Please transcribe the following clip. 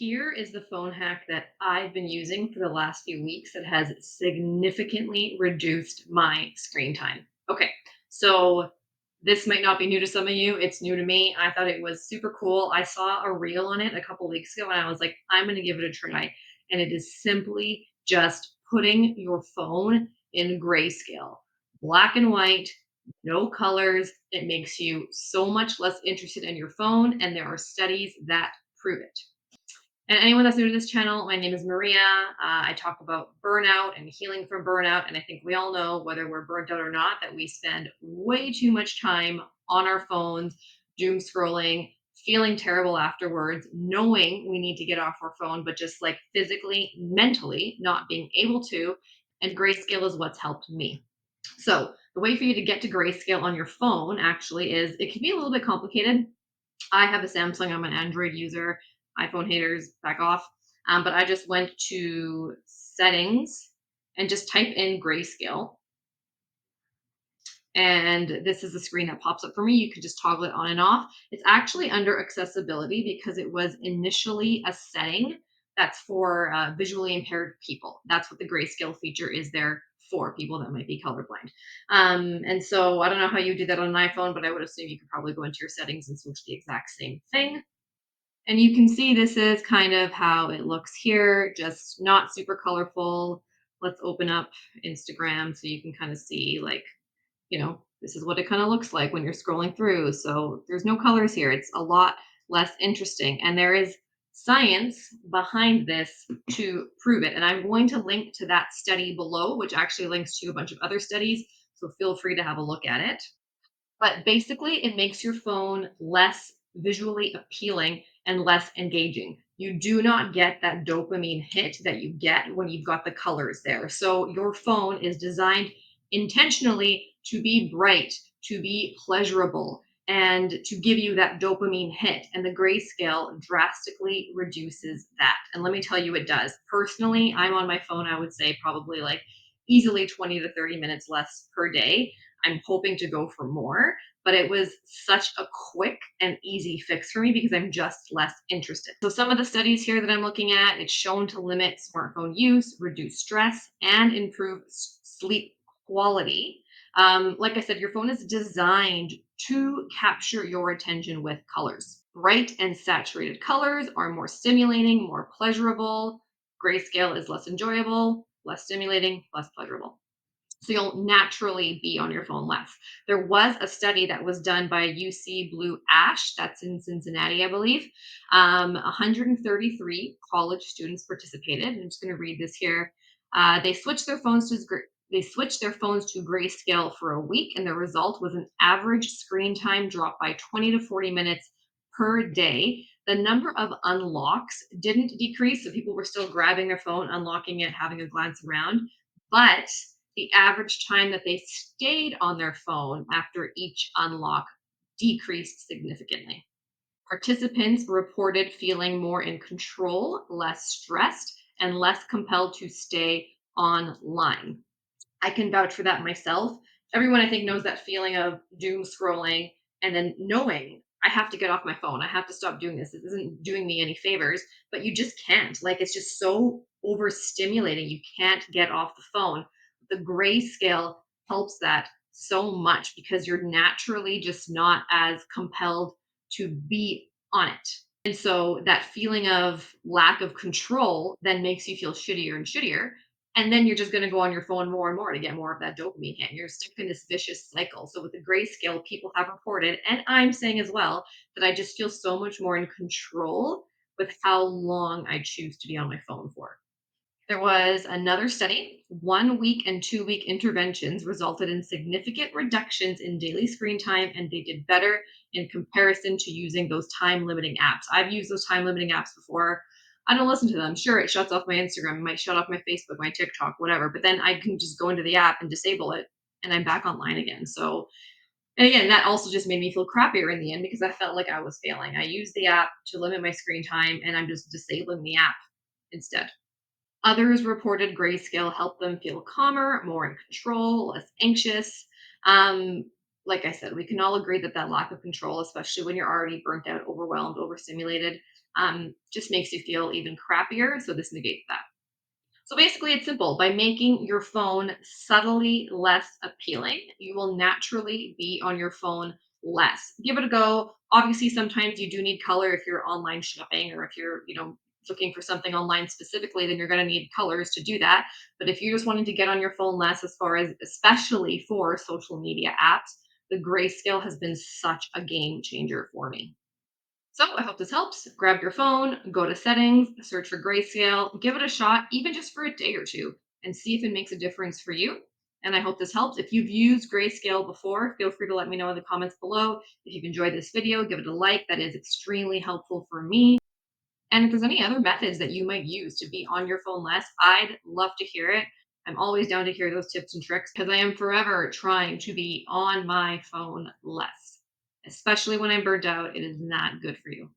Here is the phone hack that I've been using for the last few weeks that has significantly reduced my screen time. Okay, so this might not be new to some of you. It's new to me. I thought it was super cool. I saw a reel on it a couple weeks ago and I was like, I'm going to give it a try. And it is simply just putting your phone in grayscale, black and white, no colors. It makes you so much less interested in your phone. And there are studies that prove it. And anyone that's new to this channel, my name is Maria. I talk about burnout and healing from burnout. And I think we all know, whether we're burnt out or not, that we spend way too much time on our phones, doom scrolling, feeling terrible afterwards, knowing we need to get off our phone, but just like physically, mentally not being able to. And grayscale is what's helped me. So, the way for you to get to grayscale on your phone actually is it can be a little bit complicated. I have a Samsung. I'm an Android user. iPhone haters, back off. But I just went to settings and just type in grayscale. And this is the screen that pops up for me. You can just toggle it on and off. It's actually under accessibility because it was initially a setting that's for visually impaired people. That's what the grayscale feature is there for, people that might be colorblind. And so I don't know how you do that on an iPhone, but I would assume you could probably go into your settings and switch the exact same thing. And you can see this is kind of how it looks here, just not super colorful. Let's open up Instagram so you can kind of see, like, this is what it kind of looks like when you're scrolling through. So there's no colors here. It's a lot less interesting. And there is science behind this to prove it. And I'm going to link to that study below, which actually links to a bunch of other studies. So feel free to have a look at it. But basically, it makes your phone less visually appealing and less engaging. You do not get that dopamine hit that you get when you've got the colors there. So your phone is designed intentionally to be bright, to be pleasurable, and to give you that dopamine hit. And the grayscale drastically reduces that. And let me tell you, it does. Personally, I'm on my phone, I would say probably like easily 20 to 30 minutes less per day. I'm hoping to go for more, but it was such a quick and easy fix for me because I'm just less interested. So some of the studies here that I'm looking at, it's shown to limit smartphone use, reduce stress, and improve sleep quality. Like I said, your phone is designed to capture your attention with colors. Bright and saturated colors are more stimulating, more pleasurable. Grayscale is less enjoyable, less stimulating, less pleasurable. So you'll naturally be on your phone less. There was a study that was done by UC Blue Ash, that's in Cincinnati, I believe. 133 college students participated. I'm just going to read this here. They switched their phones to grayscale for a week, and the result was an average screen time drop by 20 to 40 minutes per day. The number of unlocks didn't decrease, so people were still grabbing their phone, unlocking it, having a glance around, but the average time that they stayed on their phone after each unlock decreased significantly. Participants reported feeling more in control, less stressed, and less compelled to stay online. I can vouch for that myself. Everyone, I think, knows that feeling of doom scrolling and then knowing I have to get off my phone. I have to stop doing this. This isn't doing me any favors, but you just can't. Like, it's just so overstimulating. You can't get off the phone. The grayscale helps that so much because you're naturally just not as compelled to be on it. And so that feeling of lack of control then makes you feel shittier and shittier, and then you're just going to go on your phone more and more to get more of that dopamine hit. You're stuck in this vicious cycle. So with the grayscale, people have reported, and I'm saying as well, that I just feel so much more in control with how long I choose to be on my phone for. There was another study. 1 week and 2 week interventions resulted in significant reductions in daily screen time, and they did better in comparison to using those time limiting apps. I've used those time limiting apps before. I don't listen to them. Sure, it shuts off my Instagram, it might shut off my Facebook, my TikTok, whatever, but then I can just go into the app and disable it, and I'm back online again. So, and again, that also just made me feel crappier in the end because I felt like I was failing. I used the app to limit my screen time, and I'm just disabling the app instead. Others reported grayscale helped them feel calmer, more in control, less anxious. Um, like I said, we can all agree that that lack of control, especially when you're already burnt out, overwhelmed, overstimulated, just makes you feel even crappier. So this negates that. So basically, it's simple. By making your phone subtly less appealing, you will naturally be on your phone less. Give it a go. Obviously, sometimes you do need color if you're online shopping or if you're, looking for something online specifically, then you're going to need colors to do that. But if you're just wanting to get on your phone less, as far as especially for social media apps, the grayscale has been such a game changer for me. So I hope this helps. Grab your phone, go to settings, search for grayscale, give it a shot, even just for a day or two, and see if it makes a difference for you. And I hope this helps. If you've used grayscale before, feel free to let me know in the comments below. If you've enjoyed this video, give it a like. That is extremely helpful for me. And if there's any other methods that you might use to be on your phone less, I'd love to hear it. I'm always down to hear those tips and tricks because I am forever trying to be on my phone less, especially when I'm burnt out. It is not good for you.